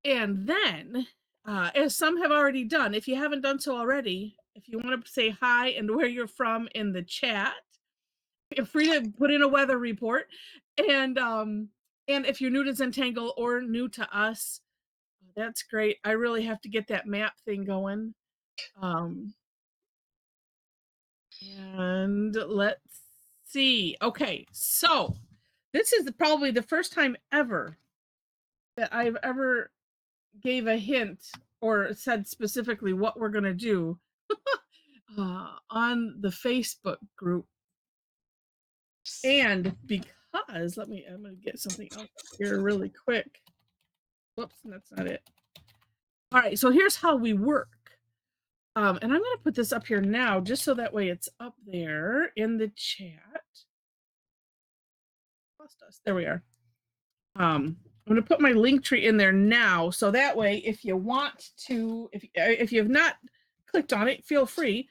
And then, as some have already done, if you haven't done so already, if you want to say hi and where you're from in the chat, feel free to put in a weather report. And and if you're new to Zentangle or new to us, that's great. I really have to get that map thing going. Um, and let's see. Okay, so this is probably the first time ever that I've ever gave a hint or said specifically what we're going to do on the Facebook group. And because, I'm going to get something else here really quick. Whoops, that's not it. All right, so here's how we work. And I'm going to put this up here now, just so that way it's up there in the chat. Lost us. There we are. I'm going to put my link tree in there now, so that way, if you want to, if you have not clicked on it, feel free.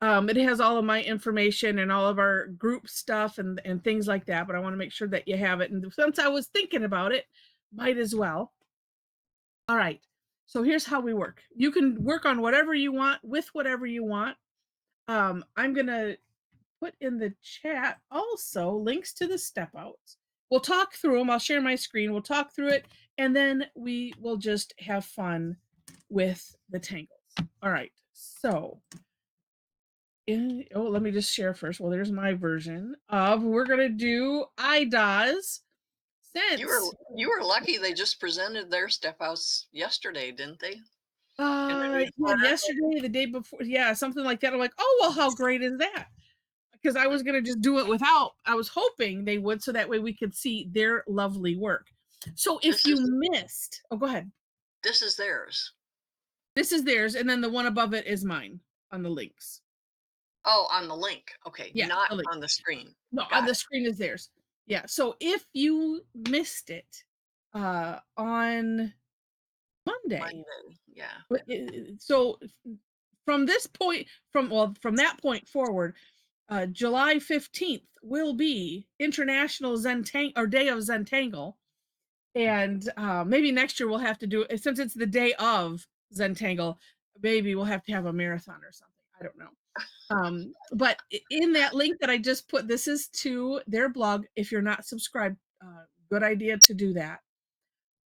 It has all of my information and all of our group stuff and things like that, but I want to make sure that you have it. And since I was thinking about it, might as well. All right. So here's how we work. You can work on whatever you want with whatever you want. I'm going to put in the chat also links to the step outs. We'll talk through them. I'll share my screen. We'll talk through it, and then we will just have fun with the tangles. All right. So, let me just share first. Well, there's my version of, we're going to do IDOZ. You were lucky they just presented their step outs yesterday, didn't they? Yeah, yesterday, the day before, yeah, something like that. I'm like, oh, well, how great is that? Because I was gonna just do it without. I was hoping they would, so that way we could see their lovely work. So if you missed, oh, go ahead. This is theirs. This is theirs, and then the one above it is mine on the links. Oh, on the link. Okay, Yeah, not the link. on the screen. No, on Got the it. screen is theirs. Yeah. So if you missed it on Monday, Yeah. so from this point, from that point forward, July 15th will be International Zentangle or Day of Zentangle. And maybe next year we'll have to do it, since it's the day of Zentangle, maybe we'll have to have a marathon or something. I don't know. But in that link that I just put, this is to their blog. If you're not subscribed, good idea to do that.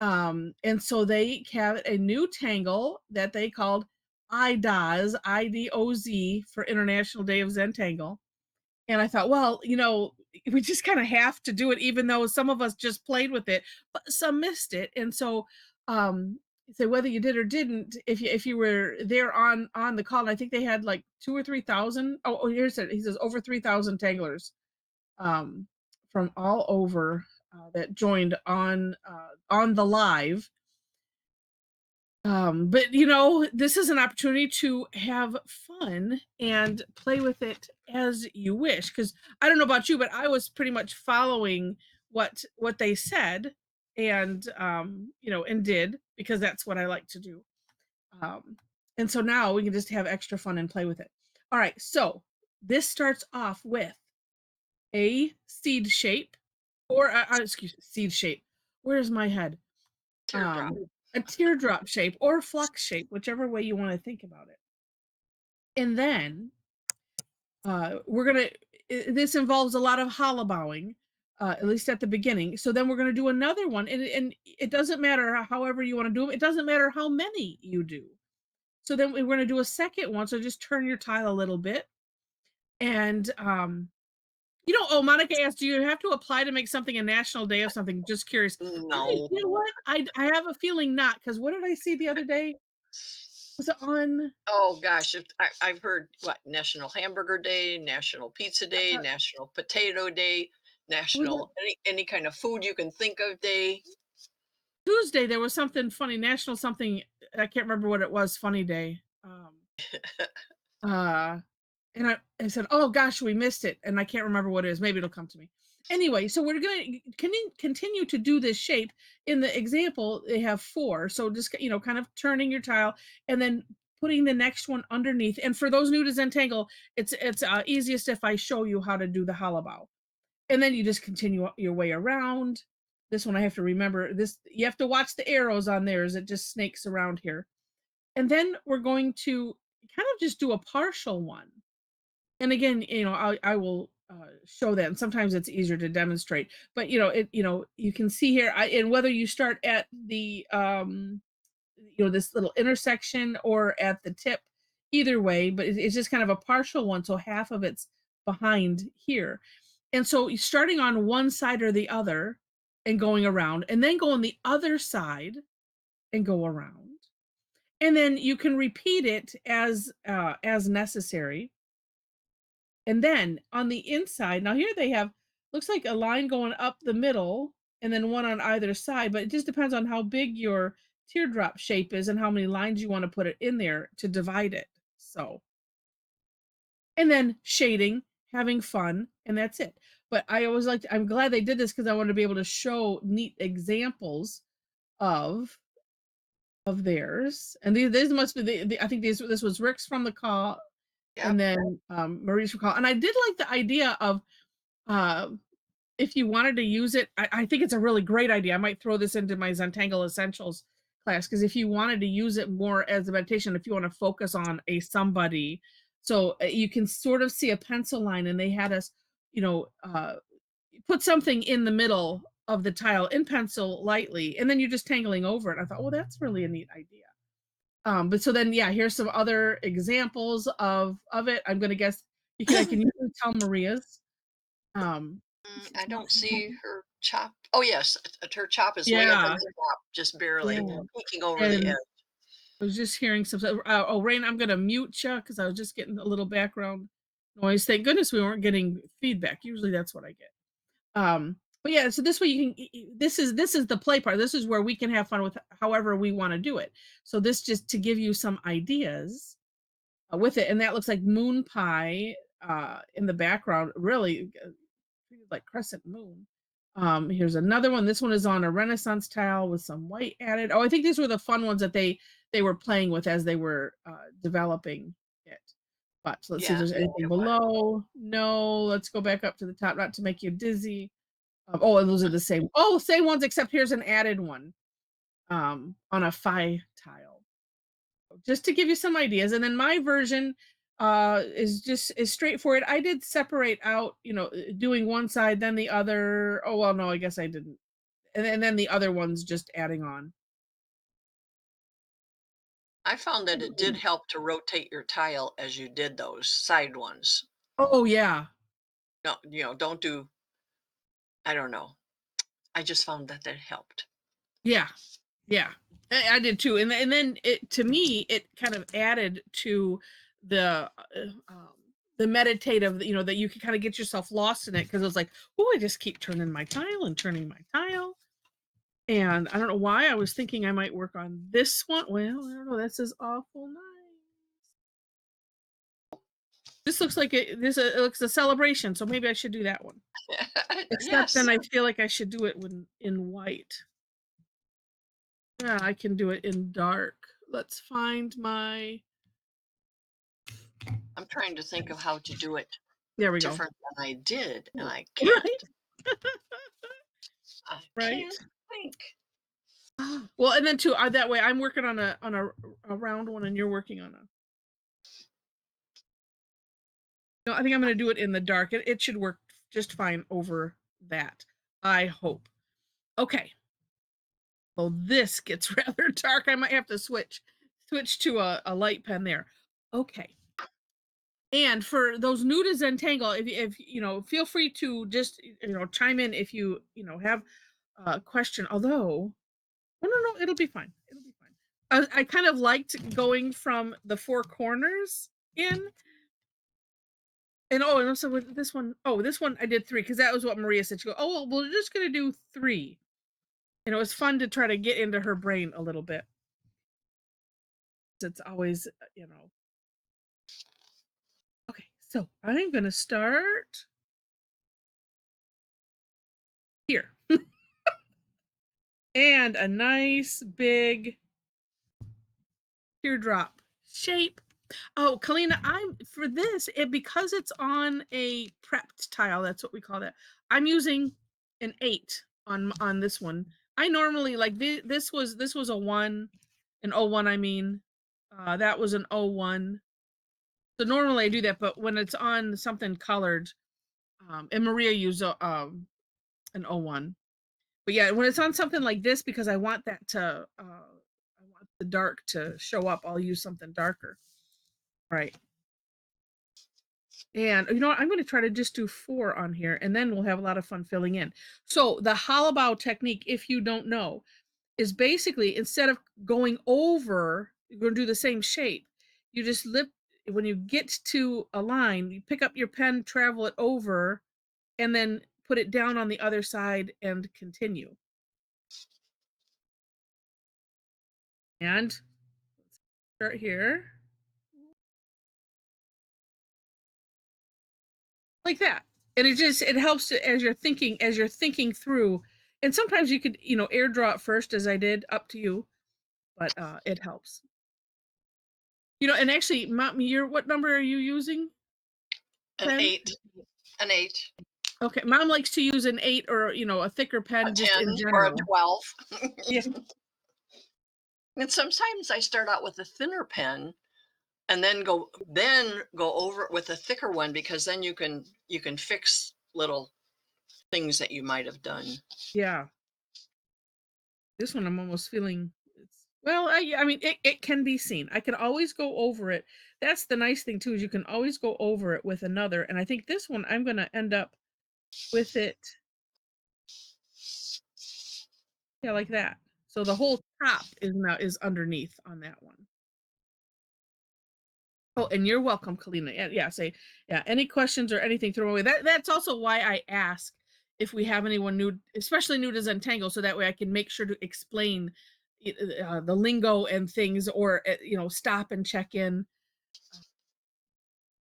And so they have a new tangle that they called IDOZ, IDOZ, for International Day of Zentangle. And I thought, well, we just kind of have to do it, even though some of us just played with it, but some missed it. And so, so whether you did or didn't, if you were there on the call, and I think they had like 2,000 or 3,000. Oh, here's it. He says over 3,000 tanglers from all over that joined on the live. But this is an opportunity to have fun and play with it as you wish. Because I don't know about you, but I was pretty much following what they said, and and did, because that's what I like to do. And so now we can just have extra fun and play with it. All right, so this starts off with a seed shape, or excuse me, seed shape. Where's my head? Teardrop. A teardrop shape or flux shape, whichever way you want to think about it. And then this involves a lot of hollowbowing, at least at the beginning. So then we're going to do another one, and it doesn't matter however you want to do them. It doesn't matter how many you do. So then we're going to do a second one. So just turn your tile a little bit. And Monica asked, do you have to apply to make something a national day of something? Just curious. No. You know what? I have a feeling not, because what did I see the other day? Was it on? Oh gosh, I've heard what, National Hamburger Day, National Pizza Day, National Potato Day, National any kind of food you can think of day. Tuesday there was something funny, national something, I can't remember what it was, funny day. And I said, oh gosh, we missed it, and I can't remember what it is. Maybe it'll come to me. Anyway, so we're going to continue to do this shape. In the example, they have 4. So just, kind of turning your tile and then putting the next one underneath. And for those new to Zentangle, it's easiest if I show you how to do the hollow bow. And then you just continue your way around This one I have to remember this. You have to watch the arrows on there as it just snakes around here. And then we're going to kind of just do a partial one. And again, I will show that. And sometimes it's easier to demonstrate. But you can see here, and whether you start at the this little intersection or at the tip, either way, but it's just kind of a partial one. So half of it's behind here. And so starting on one side or the other and going around, and then go on the other side and go around. And then you can repeat it as necessary. And then on the inside, now here they have looks like a line going up the middle and then one on either side, but it just depends on how big your teardrop shape is and how many lines you want to put it in there to divide it. So, and then shading, having fun, and that's it. But I always I'm glad they did this because I want to be able to show neat examples of theirs. And these must be I think this was Rick's from the call, Yep. and then Marie's from call. And I did like the idea of uh, if you wanted to use it, I think it's a really great idea. I might throw this into my Zentangle Essentials class because if you wanted to use it more as a meditation, if you want to focus on somebody, so you can sort of see a pencil line, and they had us, put something in the middle of the tile in pencil lightly, and then you're just tangling over it. I thought, well, that's really a neat idea. But so then, yeah, here's some other examples of it. I'm gonna guess I can usually tell Maria's. I don't see her chop. Oh, yes, her chop is way up at Yeah, the top, just barely yeah, peeking over the and edge. I was just hearing some stuff. Oh, Rain, I'm gonna mute you because I was just getting a little background noise. Thank goodness we weren't getting feedback. Usually that's what I get. But yeah, so this way you can this is the play part. This is where we can have fun with however we want to do it. So this just to give you some ideas with it. And that looks like moon pie in the background, really like crescent moon. Here's another one. This one is on a Renaissance tile with some white added. Oh, I think these were the fun ones that they were playing with as they were developing it. But so let's see if Yeah, there's anything it was. below. No, let's go back up to the top, not to make you dizzy. Oh, and those are the same. Oh, same ones, except here's an added one on a phi tile, just to give you some ideas. And then my version is straightforward. I did separate out, doing one side, then the other. Oh, well, no, I guess I didn't. And then the other one's just adding on. I found that it did help to rotate your tile as you did those side ones. Oh, yeah. No, don't do, I don't know. I just found that that helped. Yeah. Yeah. I did too. And then it, to me, it kind of added to the the meditative, that you could kind of get yourself lost in it because it was like, oh, I just keep turning my tile and turning my tile. And I don't know why I was thinking I might work on this one. Well, I don't know. That says awful nice. This looks like it looks a celebration, so maybe I should do that one. Except then Yes, I feel like I should do it in white. Yeah, I can do it in dark. Let's find my. I'm trying to think of how to do it There we go. different than I did, and I can't. Right. I Right. can't think. Well, and then too, that way I'm working on a round one, and you're working on a. No, I think I'm going to do it in the dark. It should work just fine over that. I hope. Okay. Well, this gets rather dark. I might have to switch to a light pen there. Okay. And for those new to Zentangle, if feel free to just chime in if you have a question. Although, no, it'll be fine. It'll be fine. I kind of liked going from the four corners in. And and also with this one, this one I did 3 because that was what Maria said. She go, oh, well, we're just gonna do 3. And it was fun to try to get into her brain a little bit. It's always, Okay, so I'm gonna start here. And a nice big teardrop shape. Oh, Kalina, I'm for this, because it's on a prepped tile, that's what we call that. I'm using an 8 on this one. I normally like this was a 1, an O1 I mean. That was an O1. So normally I do that, but when it's on something colored, and Maria used an O1. But yeah, when it's on something like this, because I want that to I want the dark to show up, I'll use something darker. Right. And you know what? I'm going to try to just do 4 on here, and then we'll have a lot of fun filling in. So the hollow bow technique, if you don't know, is basically instead of going over, you're going to do the same shape. You just when you get to a line, you pick up your pen, travel it over, and then put it down on the other side and continue. And start here. Like that. And it helps as you're thinking through. And sometimes you could, air draw it first as I did, up to you, but it helps. And actually, Mom, what number are you using? An Pen? 8. An 8. Okay, Mom likes to use an 8 or, a thicker A pen just 10 in or a general. 12. Yeah. And sometimes I start out with a thinner pen and then go over it with a thicker one, because then you can fix little things that you might have done. Yeah. This one I'm almost feeling well, I mean it can be seen. I can always go over it. That's the nice thing too, is you can always go over it with another. And I think this one I'm gonna end up with it, yeah, like that. So the whole top is underneath on that one. Oh, and you're welcome, Kalina. Yeah, yeah, say, yeah, any questions or anything, throw away. That's also why I ask if we have anyone new, especially new to Zentangle, so that way I can make sure to explain the lingo and things, or stop and check in.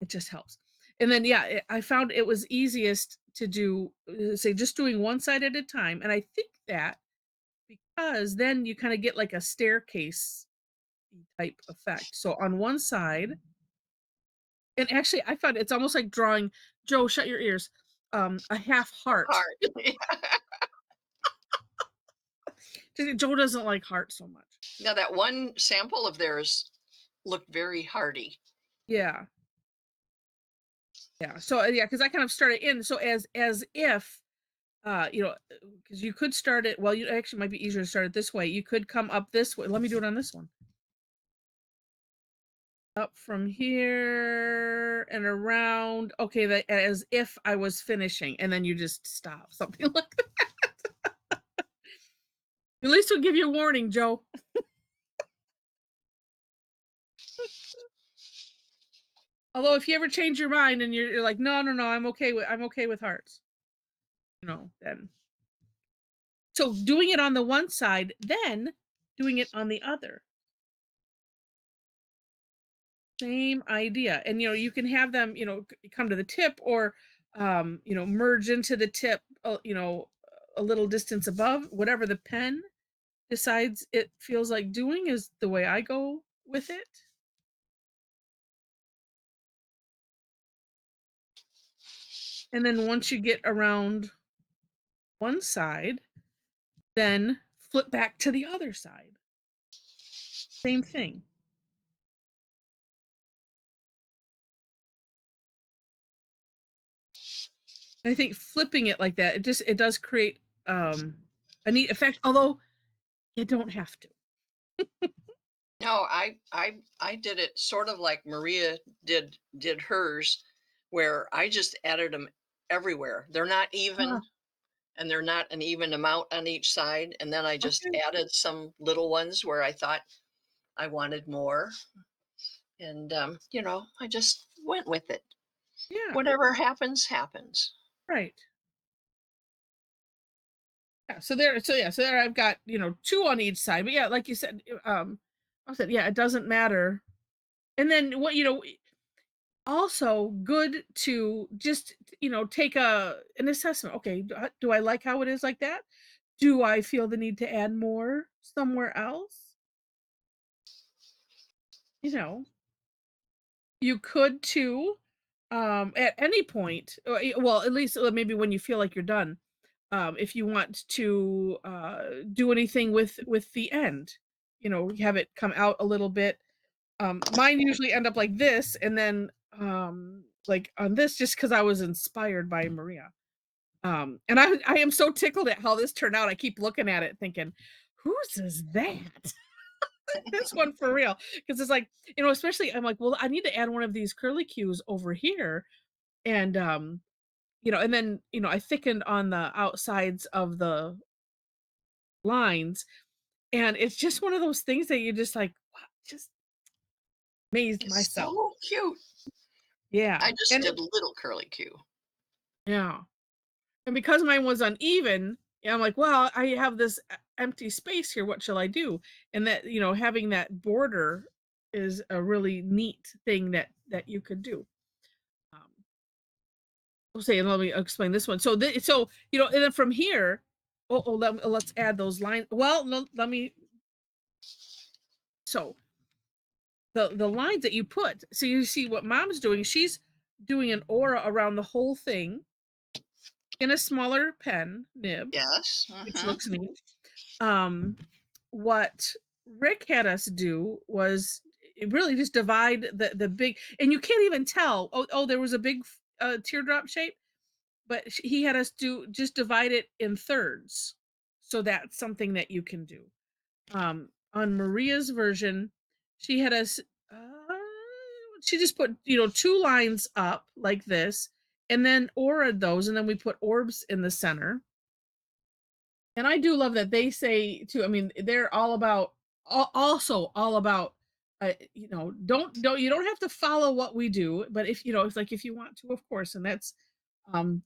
It just helps. And then yeah, I found it was easiest to do, say, just doing one side at a time. And I think that because then you kind of get like a staircase type effect. So on one side, and actually I found it's almost like drawing, Joe, shut your ears, a half heart. Hard. Joe doesn't like heart so much. Now that one sample of theirs looked very hearty. Yeah. Yeah. So yeah, because I kind of started in, so as if because you could start it, well, you actually might be easier to start it this way. You could come up this way. Let me do it on this one. Up from here and around. Okay, that as if I was finishing, and then you just stop, something like that. At least we'll give you a warning, Joe. Although if you ever change your mind and you're like, no, no, no, I'm okay with hearts, then. So doing it on the one side, then doing it on the other. Same idea. And you can have them, come to the tip, or merge into the tip, a little distance above. Whatever the pen decides it feels like doing is the way I go with it. And then once you get around one side, then flip back to the other side. Same thing. I think flipping it like that, it does create a neat effect, although you don't have to. No, I did it sort of like Maria did hers, where I just added them everywhere. They're not Ah, even, and they're not an even amount on each side. And then I just okay. added some little ones where I thought I wanted more. And I just went with it. Yeah, Whatever happens, happens. right. Yeah, so there I've got, 2 on each side. But yeah, like you said, I said, yeah, it doesn't matter. And then what, also good to just, take an assessment. Okay, do I like how it is like that? Do I feel the need to add more somewhere else? You know, you could too, at any point, well, at least maybe when you feel like you're done, If you want to do anything with the end, have it come out a little bit. Mine usually end up like this, and then like on this, just because I was inspired by Maria. And I am so tickled at how this turned out. I keep looking at it thinking, whose is that? This one for real. Because it's like, especially I'm like, well, I need to add one of these curly cues over here. And and then I thickened on the outsides of the lines. And it's just one of those things that you just like, wow, just amazed It's myself. so cute. Yeah. I just And did little curly Q. yeah. And because mine was uneven, I'm like, well, I have this empty space here. What shall I do? And that, having that border is a really neat thing that you could do. Um, we'll say, and let me explain this one. So, and then from here, let's add those lines. Well, no, let me. So the lines that you put. So you see what Mom's doing. She's doing an aura around the whole thing in a smaller pen nib, Yes. which looks neat. What Rick had us do was really just divide the big, and you can't even tell. Oh, there was a big teardrop shape, but he had us just divide it in thirds. So that's something that you can do. On Maria's version, she had us. She just put 2 lines up like this, and then aura'd those, and then we put orbs in the center. And I do love that they say too. I mean, they're all about also all about don't you don't have to follow what we do, but if it's like if you want to, of course, and um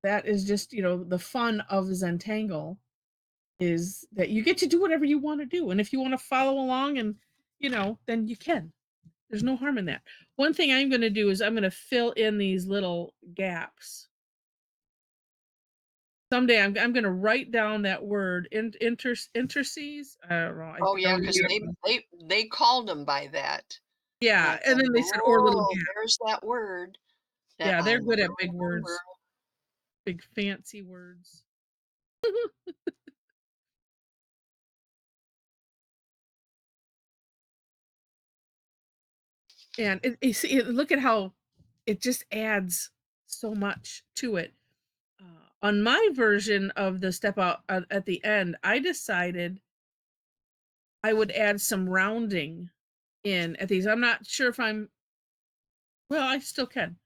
that is just the fun of Zentangle is that you get to do whatever you want to do, and if you want to follow along and then you can. There's no harm in that. One thing I'm going to do is I'm going to fill in these little gaps. Someday I'm going to write down that word interces. I don't know. Oh yeah, don't because even- they called them by that. And I yeah, and thought, then they said or little oh, gap. there's that word that Yeah, I they're good at never big remember. words, big fancy words. And look at how it just adds so much to it. On my version of the step out at the end, I decided I would add some rounding in at these. I'm not sure if well, I still can.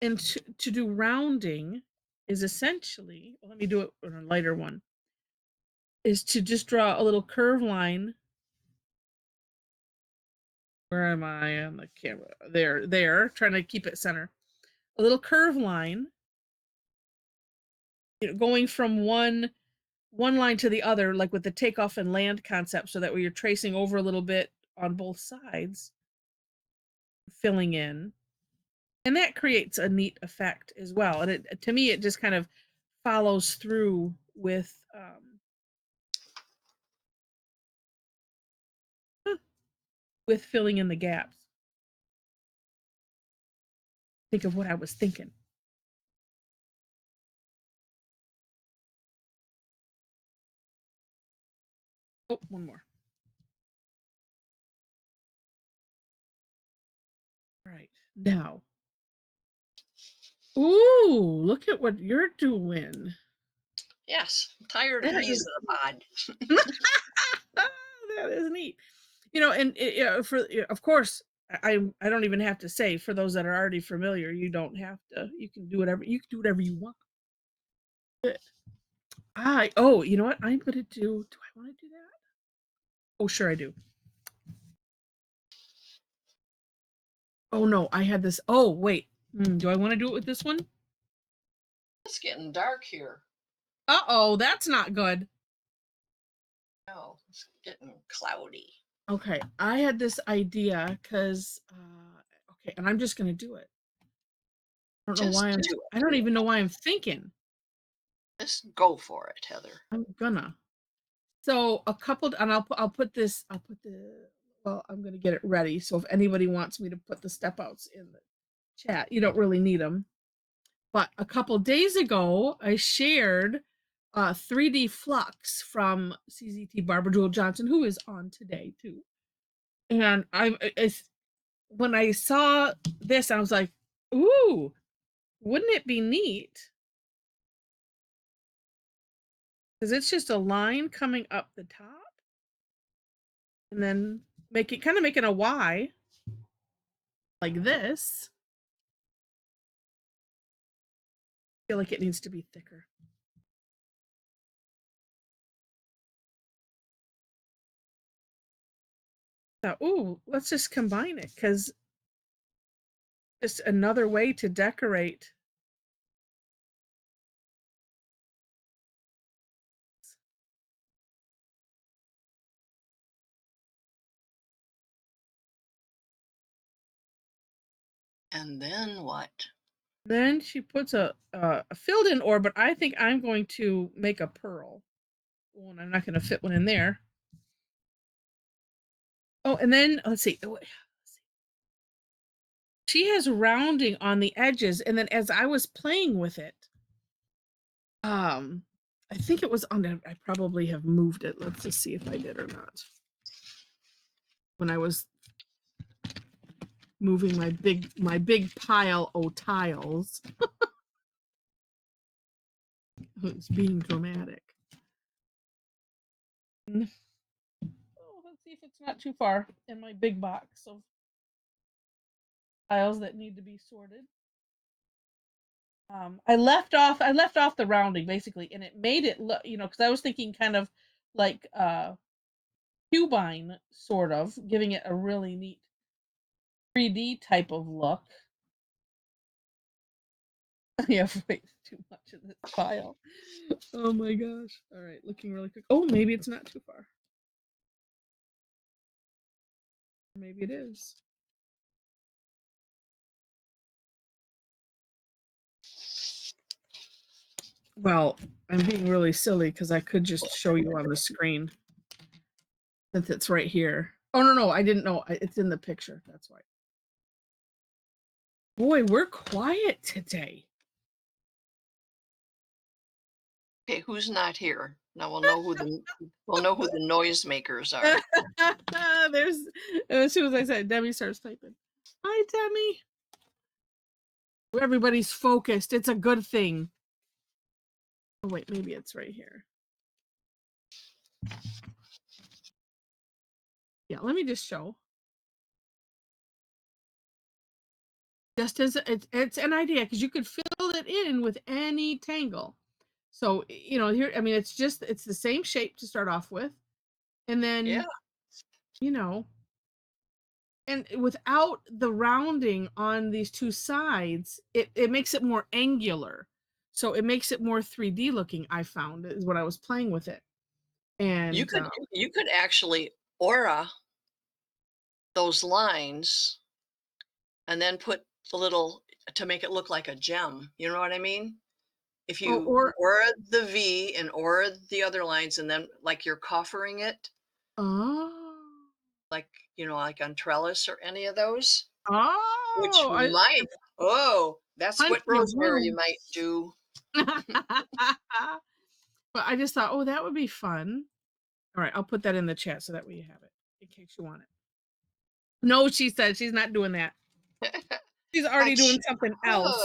And to do rounding is essentially, well, let me do it on a lighter one, is to just draw a little curve line. Where am I on the camera? There, trying to keep it center. A little curve line, going from one line to the other, like with the takeoff and land concept, so that way you're tracing over a little bit on both sides, filling in. And that creates a neat effect as well. And to me, it just kind of follows through with filling in the gaps. Think of what I was thinking. Oh, one more. All right, now. Ooh, look at what you're doing. Yes, I'm tired of That bees is in a pod. that is neat. And for of course, I don't even have to say, for those that are already familiar, you don't have to. You can do whatever you want. Good. You know what? I'm gonna do. Do I want to do that? Oh, sure I do. Oh no, I had this. Oh wait, do I want to do it with this one? It's getting dark here. Oh, that's not good. No, it's getting cloudy. Okay, I had this idea because okay, and I'm just gonna do it. I don't know Just why do I it. don't even know why I'm thinking. Just go for it, Heather. I'm gonna. So a couple, and I'll put this. I'll put the. Well, I'm gonna get it ready. So if anybody wants me to put the step outs in the chat, you don't really need them. But a couple days ago, I shared 3D Flux from CZT Barbara Jewel Johnson, who is on today too. And when I saw this, I was like, ooh, wouldn't it be neat? Because it's just a line coming up the top and then kind of making a Y like this. I feel like it needs to be thicker. So, ooh, let's just combine it because just another way to decorate. And then what? Then she puts a filled in ore, but I think I'm going to make a pearl. Oh, and I'm not going to fit one in there. Oh, and then let's see. She has rounding on the edges, and then as I was playing with it, I think it was on. I probably have moved it. Let's just see if I did or not. When I was moving my big pile of tiles. It's being dramatic. Oh, let's see if it's not too far in my big box of tiles that need to be sorted. I left off the rounding basically, and it made it look, because I was thinking kind of like cubine, sort of, giving it a really neat 3D type of look. I have way too much in this file. Oh my gosh. All right, looking really quick. Oh, maybe it's not too far. Maybe it is. Well, I'm being really silly because I could just show you on the screen since it's right here. Oh, no, I didn't know. It's in the picture. That's why. Boy, we're quiet today. Okay, who's not here? Now we'll know who the noisemakers are. There's as soon as I said Debbie starts typing. Hi, Demi. Everybody's focused. It's a good thing. Oh wait, maybe it's right here. Yeah, let me just show. Just as it's an idea because you could fill it in with any tangle. So here, I mean, it's the same shape to start off with, and then Yeah. And without the rounding on these two sides, it makes it more angular. So it makes it more 3D looking, I found, is what I was playing with it. And You could actually aura those lines and then put the little to make it look like a gem. You know what I mean? If you aura the V and aura the other lines and then like you're coffering it, oh, like like on trellis or any of those, which oh, might that's what plenty of Rosemary room. might do. But I just thought, oh, that would be fun. All right, I'll put that in the chat so that way you have it in case you want it. No, she said she's not doing that. She's already doing something else.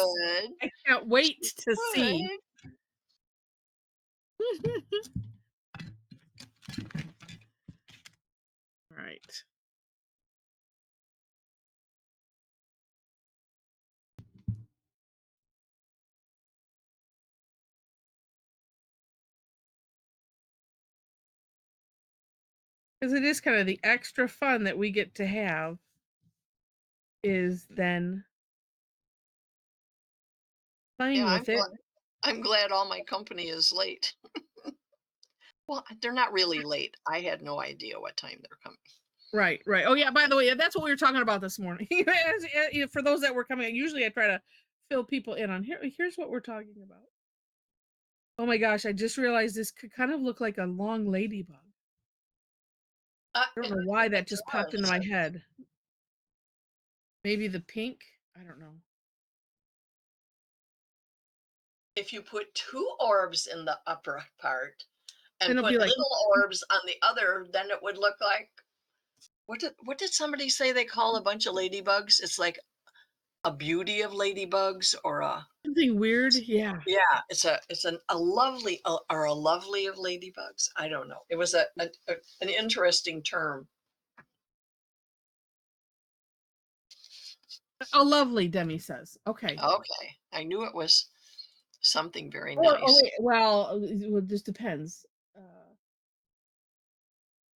I can't wait to see. Right. Because it is kind of the extra fun that we get to have is then playing Yeah, with it. I'm glad all my company is late. Well, they're not really late. I had no idea what time they're coming. Right. Oh yeah, by the way, that's what we were talking about this morning. For those that were coming, usually I try to fill people in on here's what we're talking about. Oh my gosh, I just realized this could kind of look like a long ladybug. I don't know why that just popped into my head. Maybe the pink? I don't know. if you put 2 orbs in the upper part Then and it'll be put like, little orbs on the other, then it would look like what did somebody say they call a bunch of ladybugs? It's like a beauty of ladybugs or a something weird. Yeah. yeah, it's a lovely or a lovely of ladybugs. I don't know. It was an interesting term. Oh, lovely, Demi says. Okay. Okay, I knew it was something very Oh nice. wait. Well, it just depends.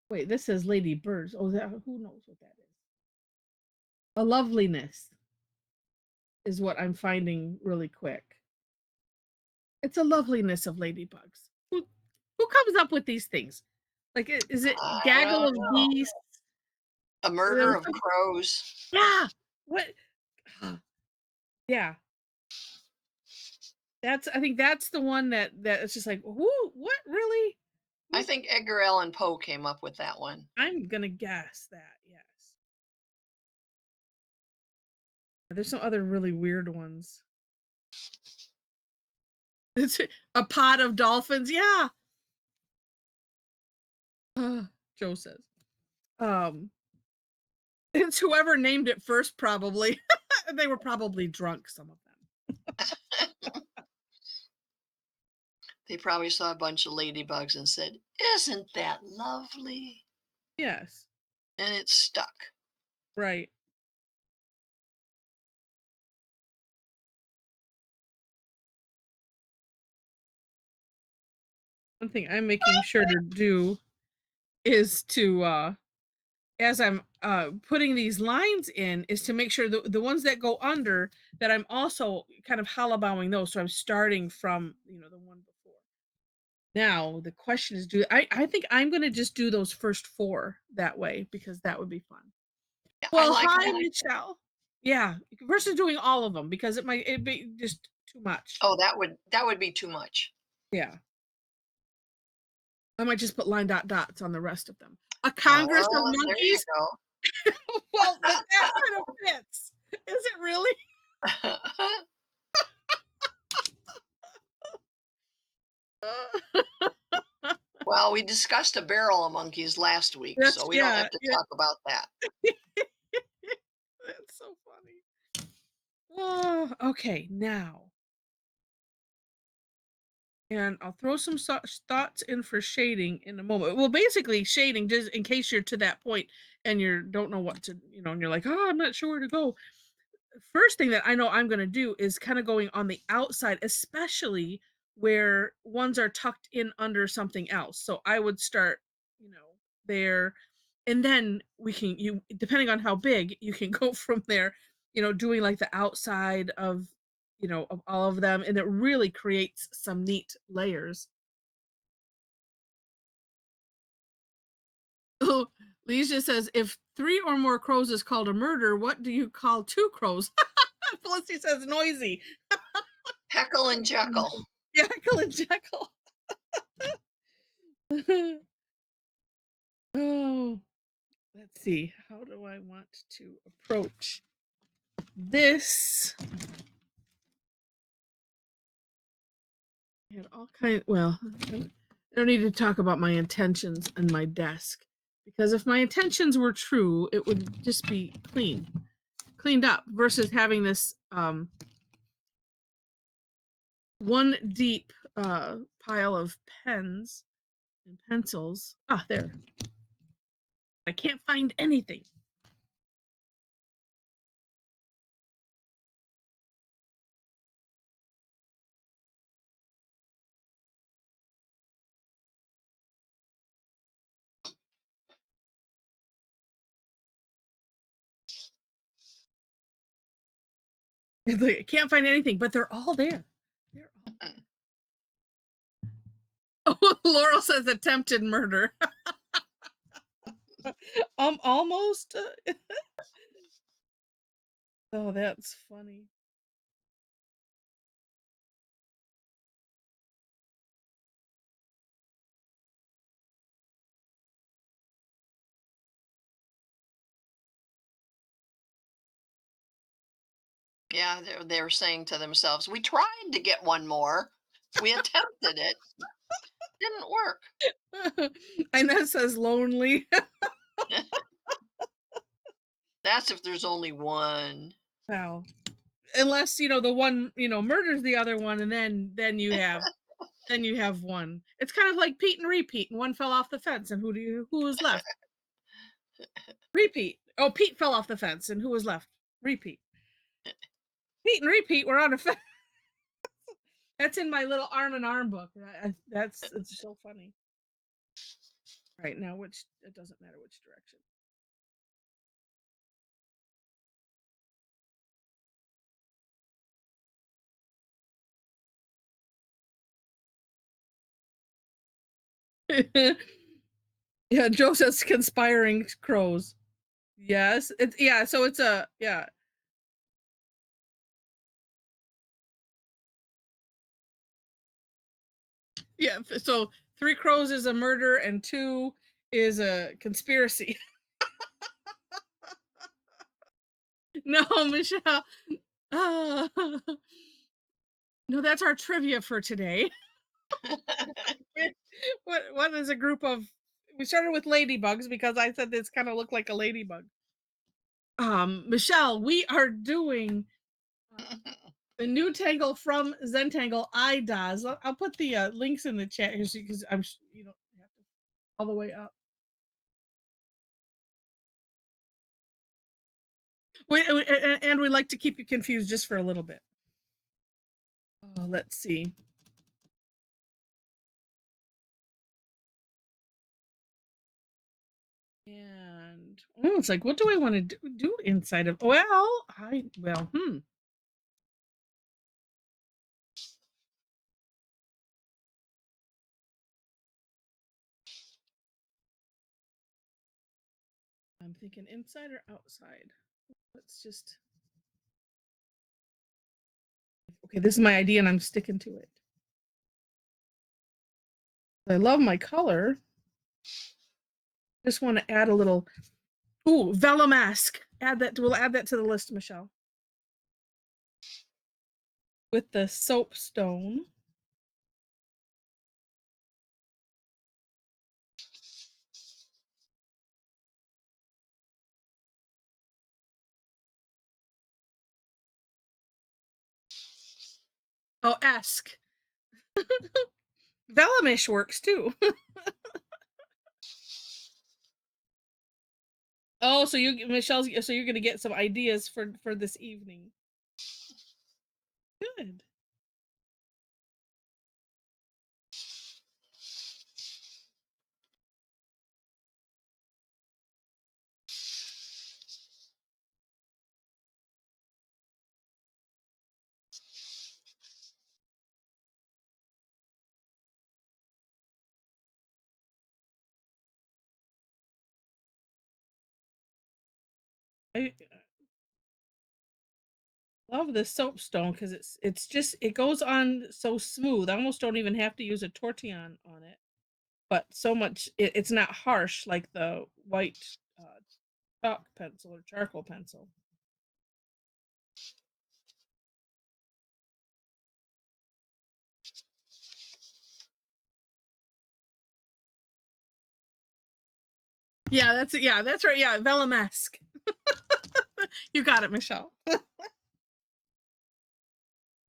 Wait, this says Lady Birds. Oh, who knows what that is? A loveliness is what I'm finding really quick. It's a loveliness of ladybugs. Who comes up with these things? Like, is it I gaggle don't of know. geese? A murder of crows. Yeah. What? Yeah. I think that's the one that it's just like, who? What? Really? I think Edgar Allan Poe came up with that one. I'm gonna guess that. Yes. There's some other really weird ones. It's a pod of dolphins. Yeah. Joe says. Um, it's whoever named it first, probably. They were probably drunk, some of them. They probably saw a bunch of ladybugs and said, "Isn't that lovely?" Yes. And it stuck. Right. One thing I'm making sure to do is to as I'm putting these lines in is to make sure the ones that go under that I'm also kind of hollowbowing those. So I'm starting from, the one before. Now the question is, I think I'm gonna just do those first 4 that way because that would be fun. Yeah, I Well, like hi that. Michelle. Yeah, versus doing all of them because it'd be just too much. Oh, that would be too much. Yeah. I might just put line dot dots on the rest of them. A Congress of Oh, there you Monkeys? go. Well, that kind of fits. Is it really? Well, we discussed a barrel of monkeys last week, That's so we don't yeah, have to yeah. talk about that. That's so funny. Oh, okay, now. And I'll throw some such thoughts in for shading in a moment. Well, basically shading just in case you're to that point and you don't know what to, and you're like, oh, I'm not sure where to go. First thing that I know I'm going to do is kind of going on the outside, especially where ones are tucked in under something else. So I would start, there, and then you depending on how big, you can go from there, doing like the outside of, of all of them, and it really creates some neat layers. Oh, Leisha says, if 3 or more crows is called a murder, what do you call 2 crows? Felicity says noisy. Heckle and Jekyll. Jekyll and Jekyll. Oh, let's see. How do I want to approach this? I had all kind. Well, I don't need to talk about my intentions and my desk because if my intentions were true, it would just be cleaned up versus having this one deep pile of pens and pencils. Ah, there. I can't find anything. I can't find anything, but they're all there. They're all there. Oh, Laurel says attempted murder. Almost. Oh, that's funny. Yeah, they're saying to themselves, "We tried to get one more. We attempted it. Didn't work." And that says lonely. That's if there's only one. Well, unless, the one, murders the other one, and then you have one. It's kind of like Pete and repeat, and one fell off the fence, and who was left? Repeat. Oh, Pete fell off the fence, and who was left? Repeat. Pete and repeat were on a fence. That's in my little arm in arm book. It's so funny. Right now, it doesn't matter which direction. Yeah, Joseph's conspiring crows. Yes, it's yeah. So it's a yeah. Yeah. So 3 crows is a murder, and 2 is a conspiracy. No, Michelle. Uh, no, that's our trivia for today. What is a group of? We started with ladybugs because I said this kind of looked like a ladybug. Michelle, we are doing the new tangle from Zentangle IDOZ. I'll put the links in the chat here because you don't have to all the way up. And we like to keep you confused just for a little bit. Let's see. And it's like, what do I want to do inside of? I'm thinking inside or outside. Let's just. Okay, this is my idea, and I'm sticking to it. I love my color. Just want to add a little. Ooh, vellum mask. We'll add that to the list, Michelle. With the soapstone. Oh, ask. Vellumish works too. Oh, so you're gonna get some ideas for this evening. Good. I love the soapstone because it goes on so smooth. I almost don't even have to use a tortillon on it, but so much it's not harsh like the white chalk pencil or charcoal pencil. Yeah, that's it. Yeah, that's right. Yeah, Vellumask. You got it, Michelle.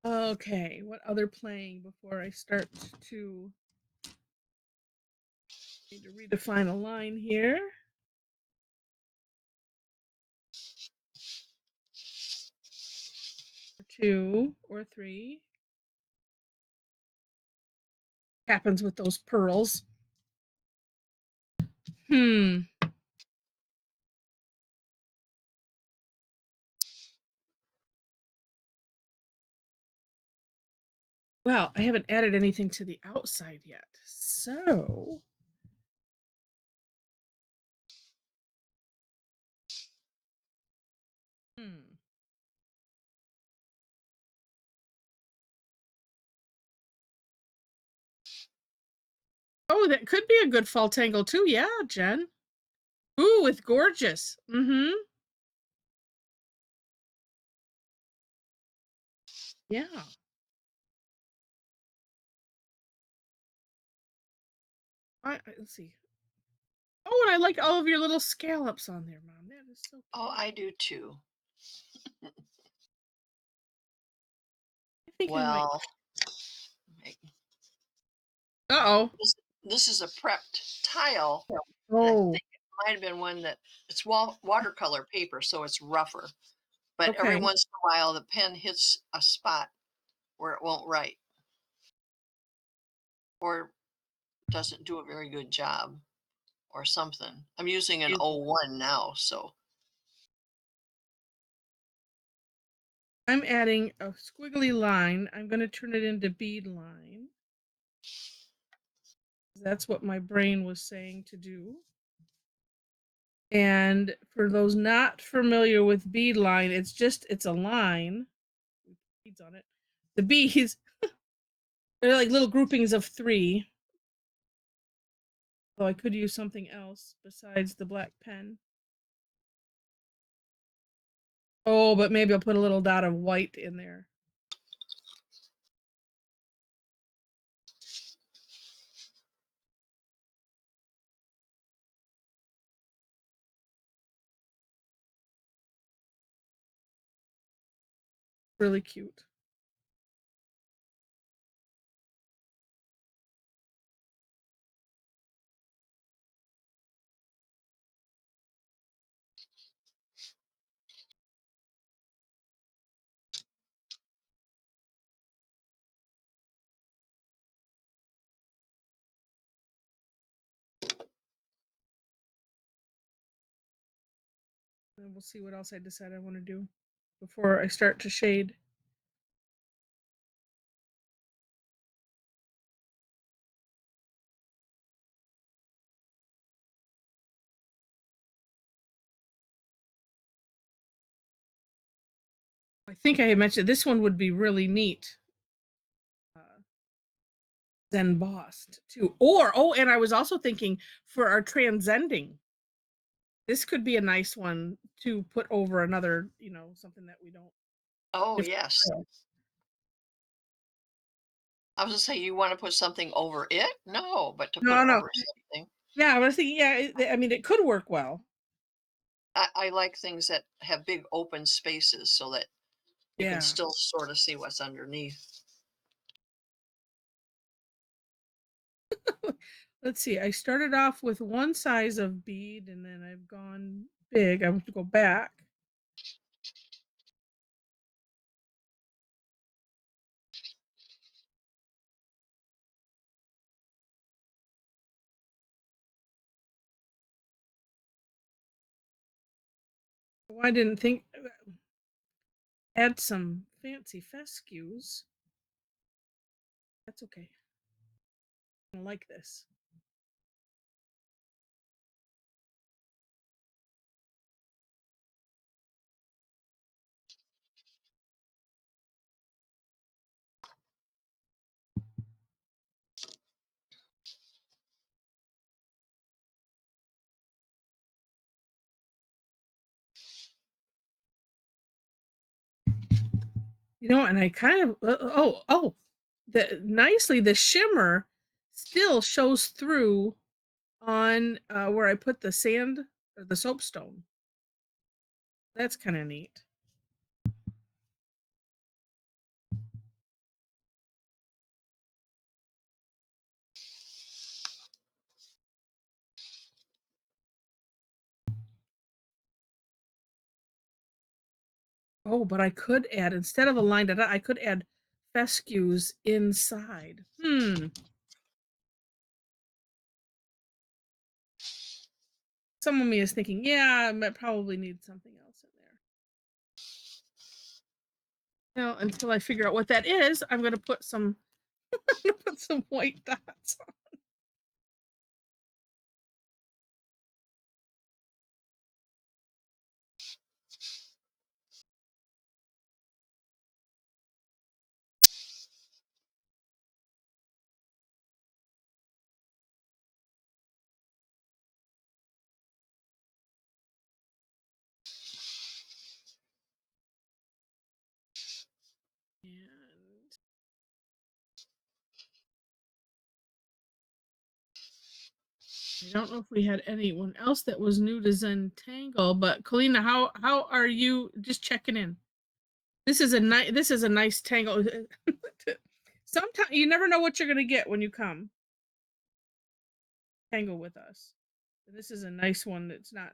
Okay, what other playing before I start to need to redefine a line here? 2 or 3. Happens with those pearls. Well, I haven't added anything to the outside yet. So Oh, that could be a good fall tangle too. Yeah, Jen. Ooh, with gorgeous. Yeah. Let's see. Oh, and I like all of your little scallops on there, Mom. That is so Oh, cute. I do too. I think I might. Well, make- Uh-oh. this is a prepped tile, and I Oh, think it might have been one that it's watercolor paper, so it's rougher. But every okay. once in a while, the pen hits a spot where it won't write or doesn't do a very good job or something. I'm using an You- '01 now, so I'm adding a squiggly line. I'm going to turn it into bead line. That's what my brain was saying to do. And for those not familiar with bead line, it's a line with beads on it. The beads, they're like little groupings of 3. Though I could use something else besides the black pen. Oh, but maybe I'll put a little dot of white in there. Really cute. And we'll see what else I decide I want to do before I start to shade. I think I had mentioned this one would be really neat. Embossed too. Or, oh, and I was also thinking for our transcending, this could be a nice one to put over another, something that we don't. oh Different yes. color. I was gonna say you want to put something over it? No, but to put No, no. over something. Yeah, I was thinking, yeah, I mean, it could work well. I like things that have big open spaces so that you can Yeah. still sort of see what's underneath. Let's see. I started off with one size of bead and then I've gone big. I have to go back. Oh, I didn't think add some fancy fescues. That's okay. I like this. And I kind of the shimmer still shows through on where I put the sand or the soapstone. That's kind of neat. Oh, but I could add instead of a line dot, I could add fescues inside. Some of me is thinking, yeah, I might probably need something else in there. Now, until I figure out what that is, I'm gonna put some put some white dots on. And I don't know if we had anyone else that was new to Zentangle, but Kalina, how are you? Just checking in. This is a nice tangle. Sometimes you never know what you're gonna get when you come tangle with us. This is a nice one that's not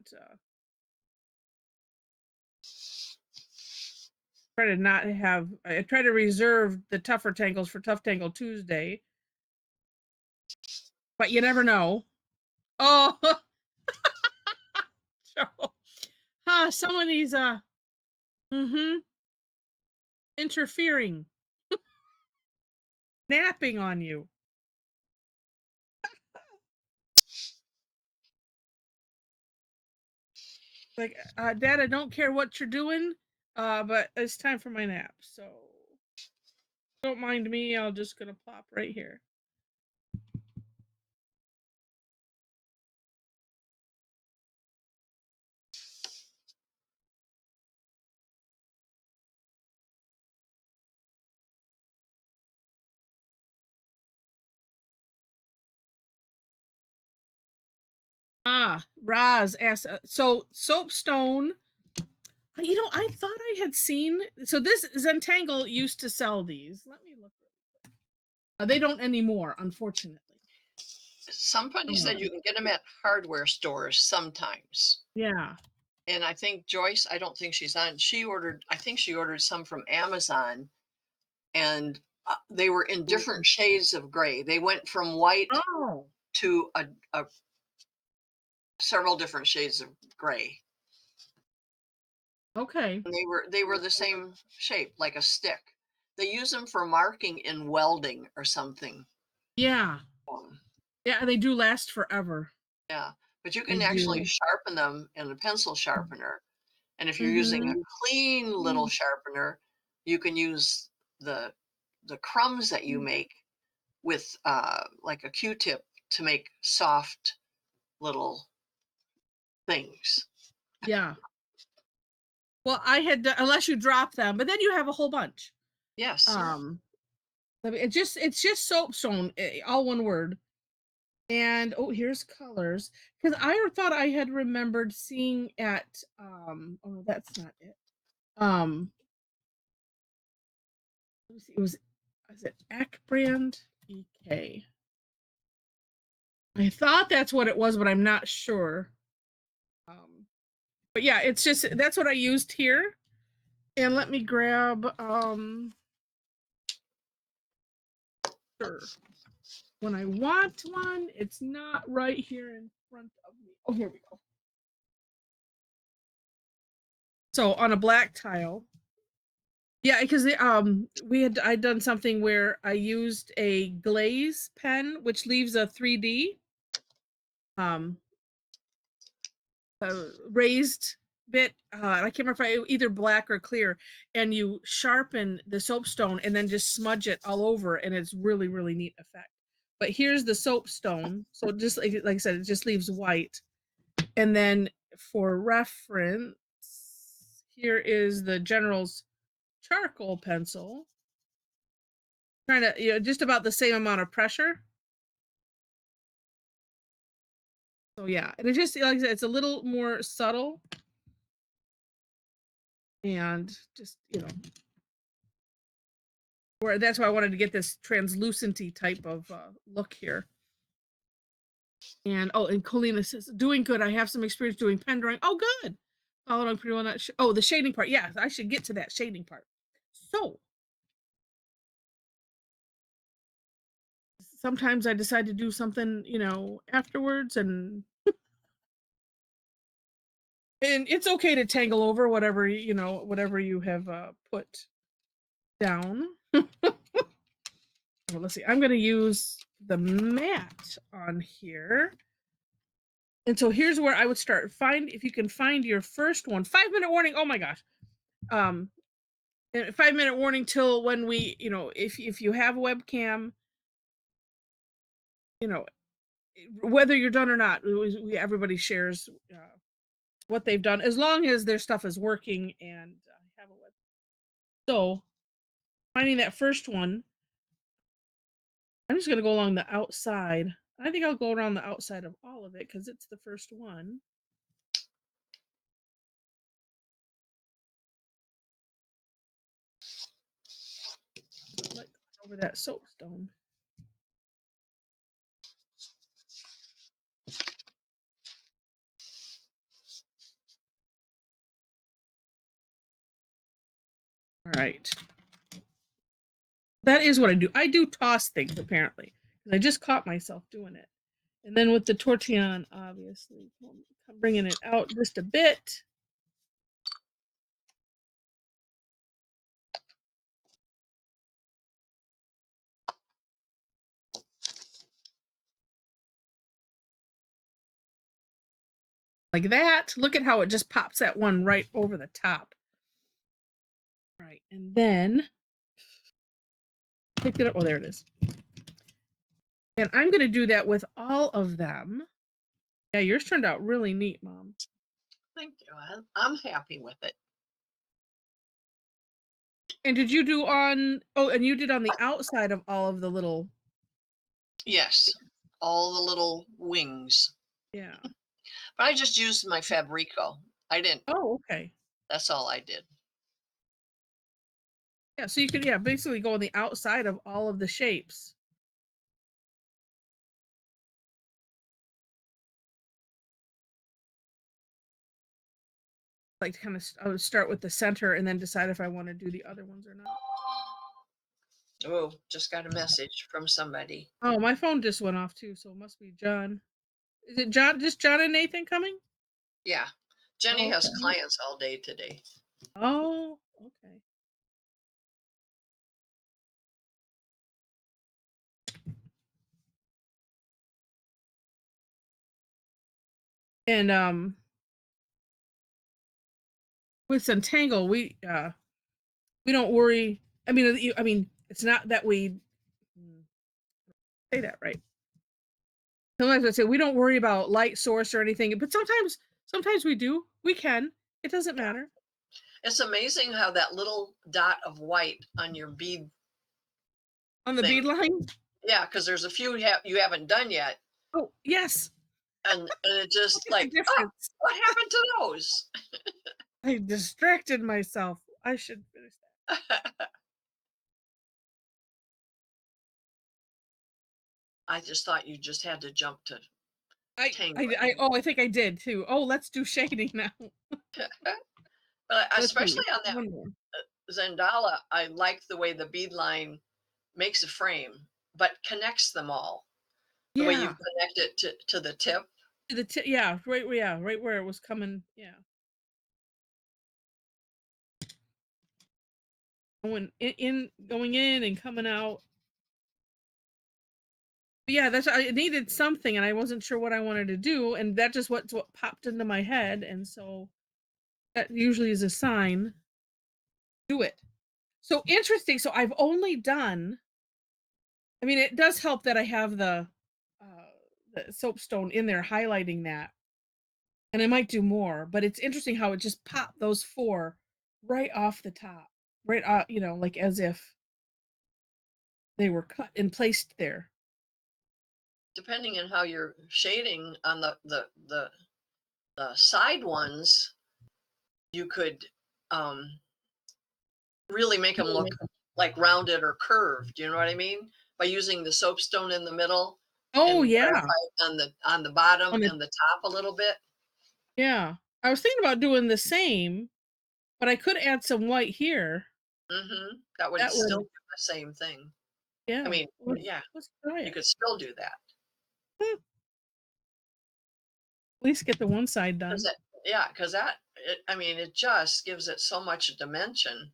I try to reserve the tougher tangles for Tough Tangle Tuesday. But you never know. Oh, some of these interfering, napping on you. Like, Dad, I don't care what you're doing, but it's time for my nap. So don't mind me. I'll just gonna plop right here. Roz asked, so soapstone. I thought I had seen. So this Zentangle used to sell these. Let me look. They don't anymore, unfortunately. Somebody said you can get them at hardware stores sometimes. Yeah. And I think Joyce, I don't think she's on. I think she ordered some from Amazon, and they were in different shades of gray. They went from white to a several different shades of gray. Okay. And they were the same shape, like a stick. They use them for marking in welding or something. Yeah. Yeah, they do last forever. Yeah, but you can actually sharpen them in a pencil sharpener. And if you're using a clean little sharpener, you can use the crumbs that you make with like a Q-tip to make soft little things. Yeah. Well, I had unless you drop them, but then you have a whole bunch. Yes. It's just soapstone, all one word. And here's colors, because I thought I had remembered seeing at oh no, that's not it. Let me see. Is it Ackbrand EK? I thought that's what it was, but I'm not sure. But yeah, it's just that's what I used here. And let me grab sure. When I want one, it's not right here in front of me. Oh, here we go. So on a black tile. Yeah, because I'd done something where I used a glaze pen, which leaves a 3D raised bit. I can't remember if either black or clear, and you sharpen the soapstone and then just smudge it all over, and it's really really neat effect. But here's the soapstone, so just like I said, it just leaves white. And then for reference, here is the General's charcoal pencil. Trying to, just about the same amount of pressure. So yeah, and it just, like I said, it's a little more subtle. And just, where that's why I wanted to get this translucenty type of look here. And and Colina says, doing good. I have some experience doing pen drawing. Oh, good. Following pretty well. The shading part. Yeah, I should get to that shading part. So sometimes I decide to do something, afterwards, and it's okay to tangle over whatever you have put down. Well, let's see. I'm going to use the mat on here. And so here's where I would start. If you can find your first one. 5-minute warning. Oh my gosh. 5-minute warning till when we, if you have a webcam, whether you're done or not, everybody shares what they've done as long as their stuff is working and have a web. So finding that first one. I'm just gonna go along the outside. I think I'll go around the outside of all of it because it's the first one. Like over that soapstone. All right. That is what I do. I do toss things apparently. I just caught myself doing it. And then with the Tortillion, obviously, I'm bringing it out just a bit. Like that. Look at how it just pops that one right over the top. Right. And then picked it up. Oh, there it is. And I'm going to do that with all of them. Yeah, yours turned out really neat, Mom. Thank you. I'm happy with it. And did you do on, oh, and you did on the outside of all of the little. Yes, all the little wings. Yeah. But I just used my Fabrico. I didn't. Oh, okay. That's all I did. Yeah, so you could, yeah, basically go on the outside of all of the shapes. Like kind of, I would start with the center and then decide if I want to do the other ones or not. Oh, just got a message from somebody. Oh, my phone just went off too, so it must be John. Is it John? Just John and Nathan coming? Yeah. Jenny Oh, has okay. clients all day today. Oh, okay. And with Zentangle, we don't worry. I mean, it's not that we say that right. Sometimes I say we don't worry about light source or anything, but sometimes we do. We can. It doesn't Yeah. matter. It's amazing how that little dot of white on your bead On the thing. bead line? Yeah, because there's a few you haven't done yet. Oh, yes. And it just Look at like, the oh, difference. what happened to those? I distracted myself. I should finish that. I just thought you just had to jump to tangling. I think I did too. Oh, let's do shading now. But Let's see. especially on that One more. Zendala, I like the way the bead line makes a frame, but connects them all. The way you Yeah. connect it to the tip. Yeah, right where it was coming. Yeah. Going in and coming out. But yeah, I needed something and I wasn't sure what I wanted to do, and that just what popped into my head, and so that usually is a sign. Do it. So interesting. So I've only done, I mean, it does help that I have the soapstone in there highlighting that. And I might do more, but it's interesting how it just popped those four right off the top. Right like as if they were cut and placed there. Depending on how you're shading on the side ones, you could really make them look like rounded or curved. You know what I mean? By using the soapstone in the middle Oh and yeah. graphite on the bottom On the, and the top a little bit. yeah. I was thinking about doing the same, but I could add some white here. That would That still would, do the same thing. I yeah. mean, yeah, Let's try you it. could still do that. At least get the one side done. Because I mean, it just gives it so much dimension.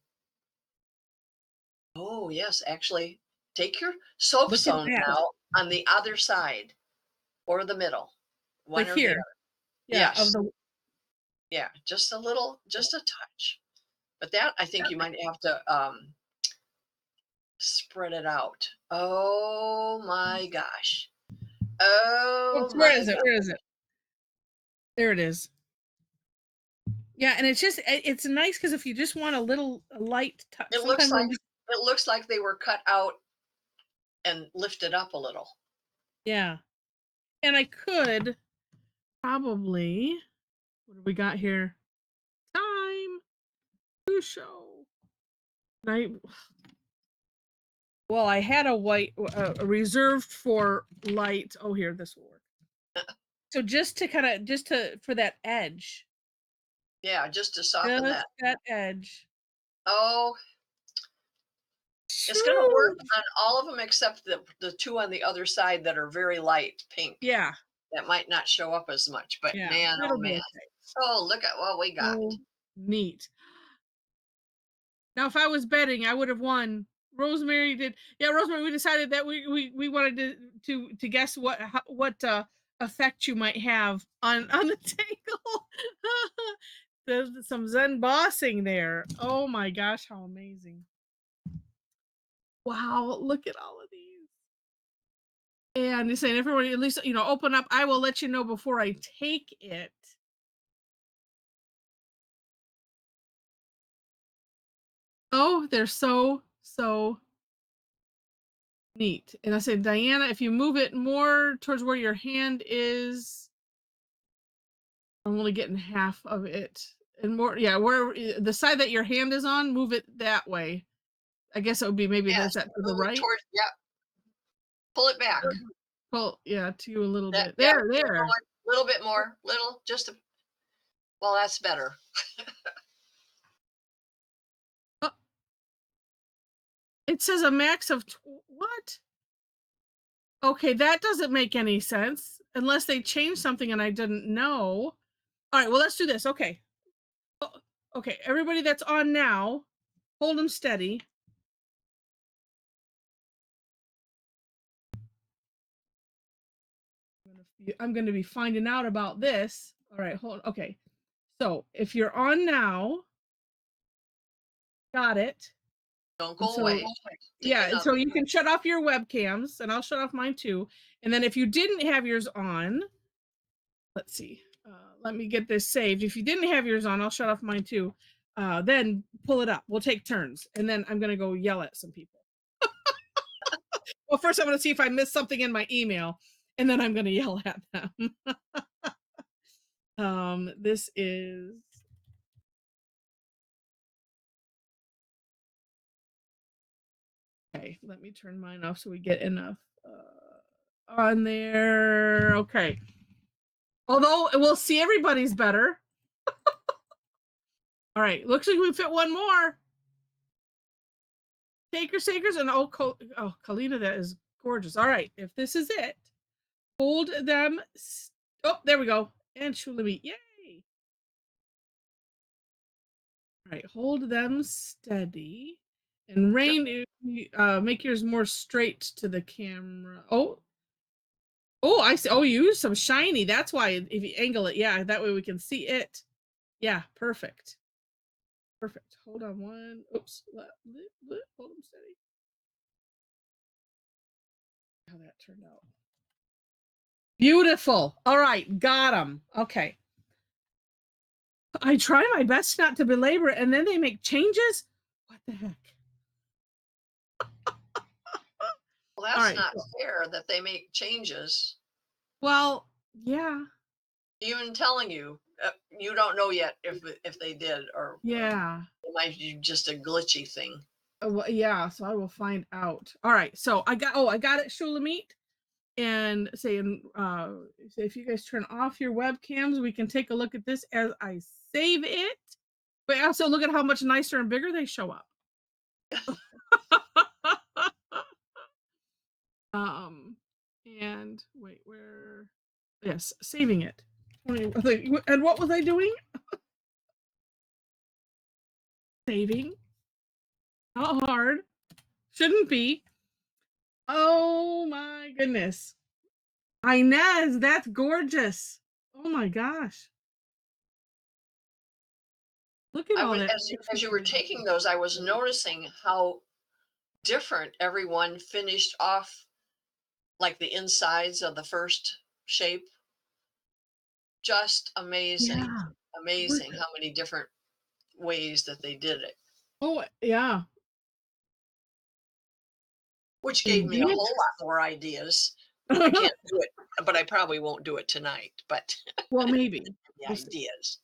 Oh, yes, actually, take your Look at soapstone that. now on the other side or the middle, one Like or the here. other. Yeah, of Yes, the yeah, just a little, just a touch. But that I think you might have to spread it out. Oh my gosh. Oh where my is it? God. Where is it? There it is. Yeah, and it's nice because if you just want a little light touch, It looks sometimes like it looks like they were cut out and lifted up a little. Yeah. And I could probably, what do we got here? Time to show. Well, I had a white reserved for light. Oh, here, this will work. So just to kind of, for that edge. Yeah, just to soften Just that. that edge. Oh, it's going to work on all of them except the two on the other side that are very light pink. Yeah. That might not show up as much, but Yeah. man, oh It'll be man. okay. Oh, look at what we got. Oh, neat. Now, if I was betting, I would have won. Rosemary did. Yeah, Rosemary. We decided that we wanted to guess what effect you might have on the tangle. There's some Zen bossing there. Oh my gosh, how amazing! Wow, look at all of these. And you're saying everybody at least open up. I will let you know before I take it. Oh, they're so neat. And I said, Diana, if you move it more towards where your hand is, I'm only getting half of it. And more, yeah, where the side that your hand is on, move it that way. I guess it would be maybe Yes, there's that to the move it right. towards, yeah. Pull it back. Pull, yeah, to you a little bit. Yeah, There. a little bit more, just a, well, that's better. Oh, it says a max of what? Okay, that doesn't make any sense unless they changed something and I didn't know. All right, well, let's do this. Okay. Okay, everybody that's on now, hold them steady. I'm going to be finding out about this. All right, hold. Okay. So if you're on now, got it. Don't go away. Yeah, so you can shut off your webcams and I'll shut off mine too. And then if you didn't have yours on, let's see. Let me get this saved. If you didn't have yours on, I'll shut off mine too. Then pull it up. We'll take turns. And then I'm going to go yell at some people. Well, first I'm going to see if I missed something in my email and then I'm going to yell at them. This is okay. Let me turn mine off so we get enough on there. Okay. Although we'll see everybody's better. All right. Looks like we fit one more. Takers and Kalina, that is gorgeous. All right. If this is it, hold them. Oh, there we go. And Shulami. Yay. All right, hold them steady. And Rain, make yours more straight to the camera. Oh, I see. Oh, you use some shiny. That's why if you angle it, yeah, that way we can see it. Yeah, perfect. Perfect. Hold on one. Oops. Hold them steady. How that turned out. Beautiful. All right, got them. Okay. I try my best not to belabor it, and then they make changes. What the heck? Well, that's not fair that they make changes. Well, yeah. Even telling you, you don't know yet if they did or yeah, it might be just a glitchy thing. Well, yeah. So I will find out. All right. So I got it, Shulamit, and saying so if you guys turn off your webcams, we can take a look at this as I save it. But also look at how much nicer and bigger they show up. And wait, where? Yes, saving it. And what was I doing? Saving. Not hard. Shouldn't be. Oh my goodness. Inez, that's gorgeous. Oh my gosh. Look at all that. As you were taking those, I was noticing how different everyone finished off, like the insides of the first shape. Just amazing. Yeah. Amazing how many different ways that they did it. Oh, yeah. which gave And me a whole Beatrice. lot more ideas. I can't do it, but I probably won't do it tonight, but Well, maybe. the We'll see. ideas.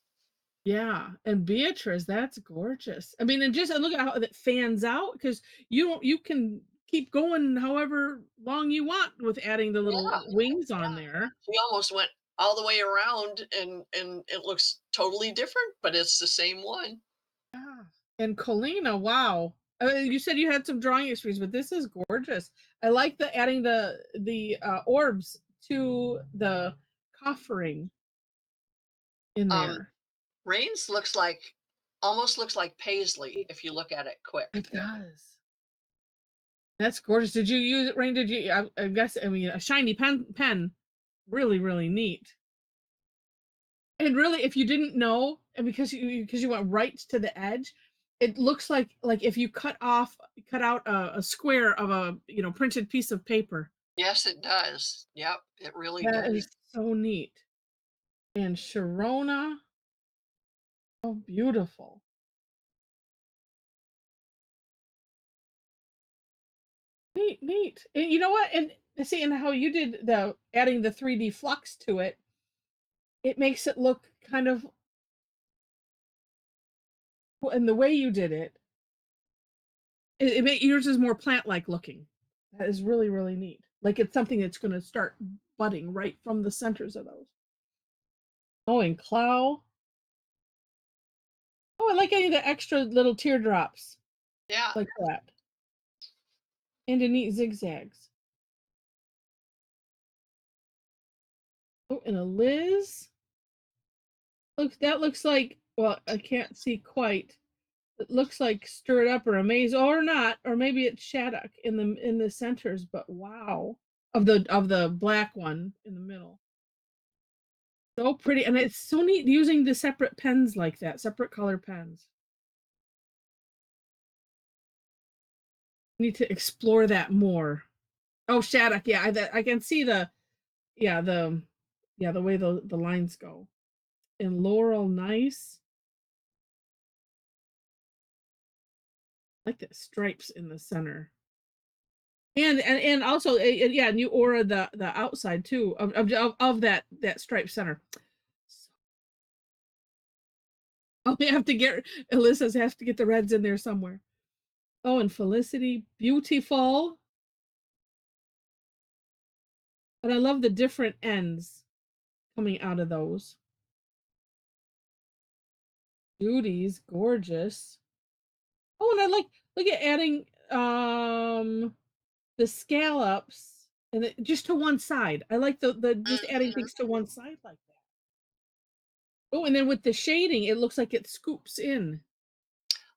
Yeah, and Beatrice, that's gorgeous. I mean, and just and look at how that fans out because you can keep going however long you want with adding the little Yeah, wings on yeah. there. We almost went all the way around and it looks totally different, but it's the same one. Yeah. And Colina, wow. You said you had some drawing experience, but this is gorgeous. I like the adding the orbs to the coffering in Um, there. Rain's looks like almost looks like paisley if you look at it quick. It does. That's gorgeous. Did you use it, Rain? Did you? I guess. I mean, a shiny pen, really, really neat. And really, if you didn't know, and because you went right to the edge, it looks like if you cut out a square of a printed piece of paper. Yes, it does. Yep, it really That does. is so neat. And Sharona, oh beautiful. Neat, neat. And you know what? And see, and how you did the adding the 3D flux to it, it makes it look kind of, and the way you did it, it made yours is more plant-like looking. That is really, really neat. Like it's something that's going to start budding right from the centers of those. Oh, and Clow. Oh, I like any of the extra little teardrops Yeah. like that. And the neat zigzags. Oh, and a Liz. Look, that looks like, well, I can't see quite. It looks like Stir It Up or Amaze, or not, or maybe it's Shattuck in the centers, but wow. Of the black one in the middle. So pretty, and it's so neat using the separate pens like that, separate color pens. Need to explore that more. Oh, Shattuck, yeah, I can see yeah, the way the lines go. And Laurel, nice. I like the stripes in the center. And also yeah, and you aura the outside too of that stripe center. Oh, we have to get Alyssa's have to get the reds in there somewhere. Oh, and Felicity, beautiful. And I love the different ends coming out of those. Judy's gorgeous. Oh, and I like look at adding the scallops and just to one side. I like the just adding Mhm. things to one side like that. Oh, and then with the shading, it looks like it scoops in.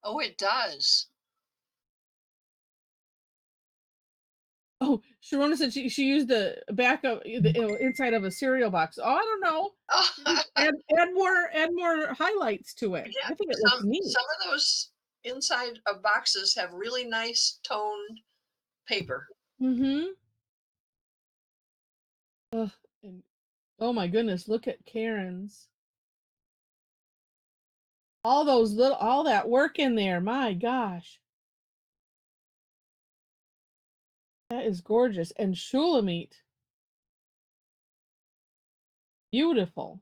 Oh, it does. Oh, Sharona said she used the back of the inside of a cereal box. Oh, I don't know. Oh, Just add more highlights to it. yeah. I think it looks neat. Some of those inside of boxes have really nice toned paper. Mm-hmm. Ugh, and oh my goodness, look at Karen's. All that work in there. My gosh. That is gorgeous. And Shulamite, beautiful.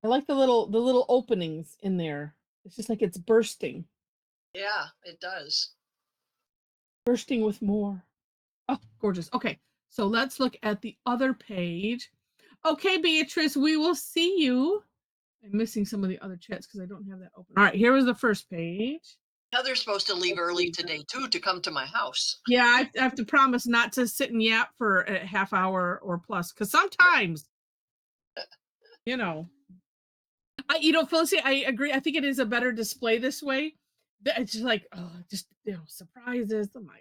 I like the little openings in there. It's just like it's Yeah, it does. bursting with more. Oh, gorgeous. Okay, so let's look at the other page. Okay, Beatrice, we will see you. I'm missing some of the other chats because I don't have that open. All right, here was the first page. Heather's supposed to leave early today too to come to my house. Yeah, I have to promise not to sit and yap for a half hour or plus because sometimes, you know, Felicity, I agree. I think it is a better display this way. It's just like, oh, just surprises. Oh my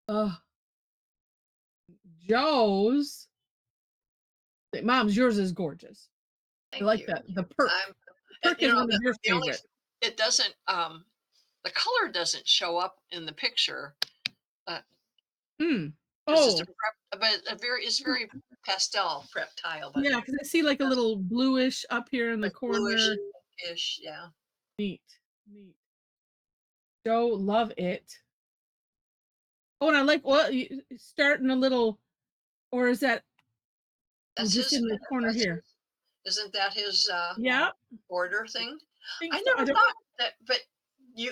god. Joe's. Mom's, yours is gorgeous. I Thank like you. that. The perk. I'm, Perk you is know, one of your the only favorite. it doesn't the color doesn't show up in the picture Hmm. because it's a Oh, prep, but it's very pastel prep tile, but yeah, because I see like a that's little bluish up here in the like bluish corner. ish. Yeah. Neat. Neat. So love it. Oh, and I like starting a little, or is that That's just his in the corner that's here? his isn't that his, Yeah, order thing? I think I so. I never don't. thought that, but you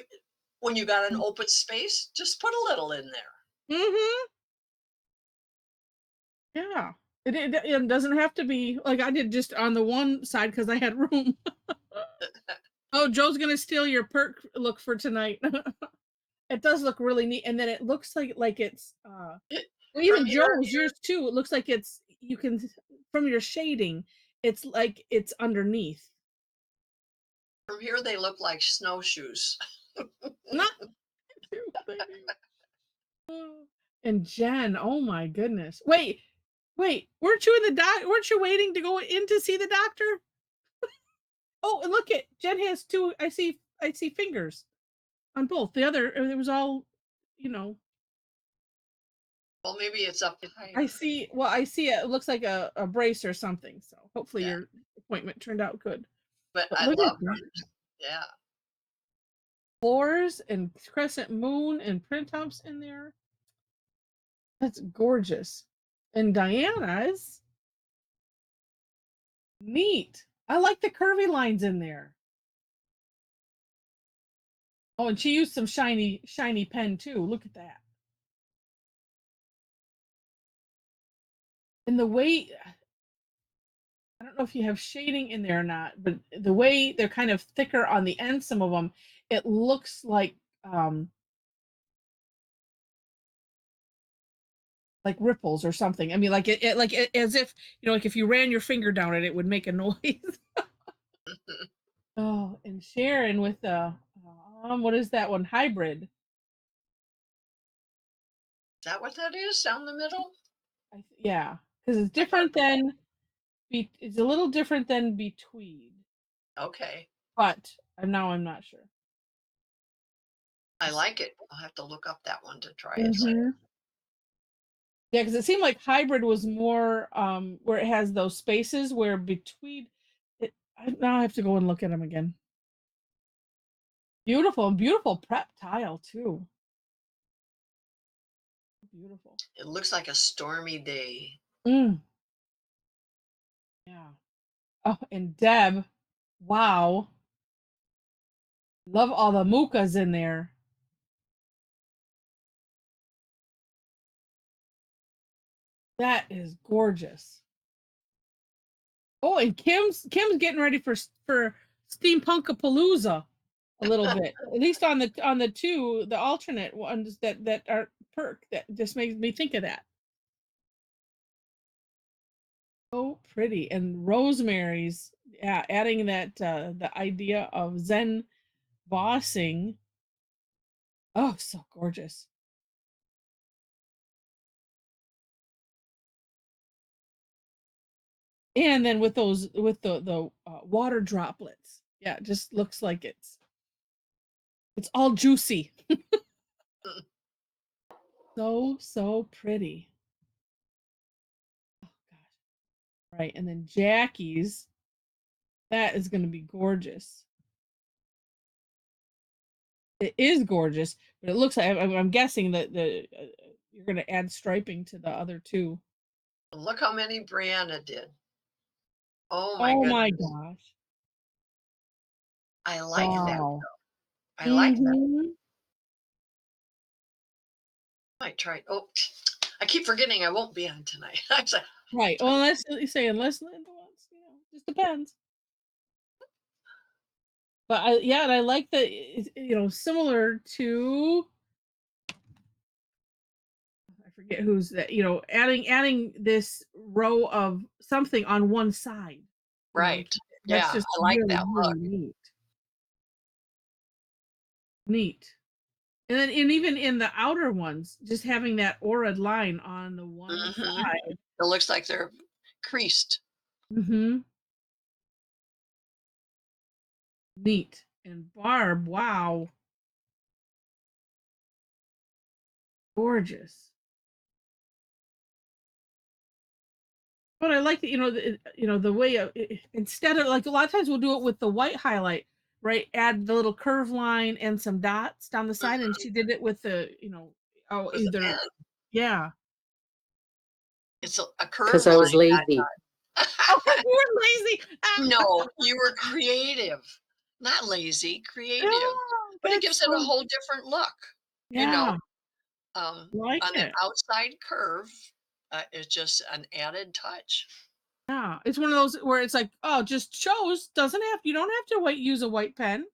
when you got an Mm. open space, just put a little in there. Mhm. Yeah. It doesn't have to be like I did just on the one side because I had room. Oh, Joe's gonna steal your perk look for tonight. It does look really neat, and then it looks like it's well, From even here Joe's yours too. It looks like it's you can from your shading, it's like it's underneath. from here, they look like snowshoes. Not too, they do. Oh. And Jen, oh my goodness. Wait, weren't you in the weren't you waiting to go in to see the doctor? Oh, and look at Jen has two. I see fingers on both. The other it was all, you know. Well, maybe it's up I higher. see. Well, I see it looks like a brace or something. So hopefully Yeah, your appointment turned out good. but But I look at love that. hers. Yeah. Floors and crescent moon and printouts in there. That's gorgeous. And Diana's neat. I like the curvy lines in there. Oh, and she used some shiny pen too. Look at that. And the way I don't know if you have shading in there or not, but the way they're kind of thicker on the end, some of them, it looks like ripples or something. I mean, like as if like if you ran your finger down it, it would make a noise. Oh, and Sharon with the what is that one? Hybrid. Is that what that is down the middle? Yeah, because it's I thought, different than it's a little different than between, okay. but I'm not sure. I like it. I'll have to look up that one to try it later. Mm-hmm. Yeah, because it seemed like hybrid was more where it has those spaces where between it. Now I have to go and look at them again. Beautiful prep tile too. Beautiful. It looks like a stormy day. Mm, yeah. Oh, and Deb, wow, love all the mukas in there. That is gorgeous. Oh, and Kim's getting ready for steampunkapalooza a little bit. At least on the two the alternate ones that are perk that just makes me think of that. So pretty. And Rosemary's, yeah, adding that the idea of Zen bossing. Oh, so gorgeous. And then with those with the water droplets. Yeah, it just looks like it's all juicy. So pretty. Oh gosh. Right. And then Jackie's, that is going to be gorgeous. It is gorgeous, but it looks like I'm guessing that the you're going to add striping to the other two. Look how many Brianna did. Oh my Oh my goodness. gosh. I like that. Wow. I like that. Mm-hmm. I might try. Oh, I keep forgetting I won't be on tonight. I was like, Right. Well, unless you say unless Linda wants, just depends. But yeah, and I like that similar to I forget who's that, adding this row of something on one side. right. That's Yeah, just I like really, that really look. neat. Neat. And even in the outer ones, just having that aura line on the one Hmm. side. It looks like they're creased. Mm-hmm. Neat. And Barb, wow, gorgeous. But I like that, the way instead of like a lot of times we'll do it with the white highlight right, add the little curve line and some dots down the side, and Mhm. she did it with the, oh, With a either pen. yeah. It's a curve 'Cause I was line, lazy. not Oh, you were lazy. No, you were creative. Not lazy, creative. Oh, But it that's gives it a so whole different look, you yeah, know? like On that it. outside curve, is just an added touch. Yeah, it's one of those where it's like, oh, just shows, doesn't have you don't have to use a white pen.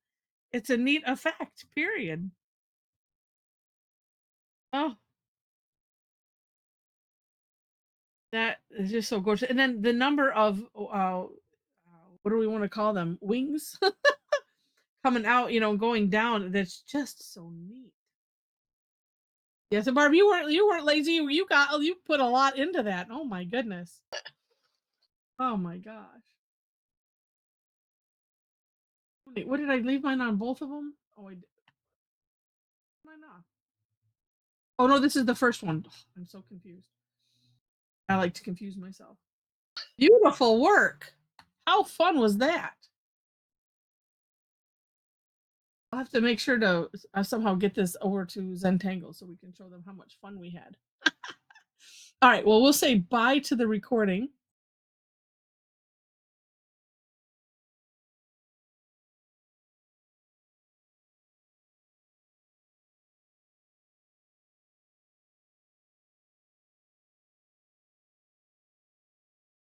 It's a neat effect, period. Oh, that is just so gorgeous. And then the number of what do we want to call them? Wings coming out, going down. That's just so neat. Yeah, so Barb, you weren't lazy. You put a lot into that. Oh my goodness. Oh my gosh. Wait, what did I leave mine on both of them? Oh, I did. Why not? Oh no, this is the first one. Ugh, I'm so confused. I like to confuse myself. Beautiful work. How fun was that? I'll have to make sure to somehow get this over to Zentangle so we can show them how much fun we had. All right, well, we'll say bye to the recording.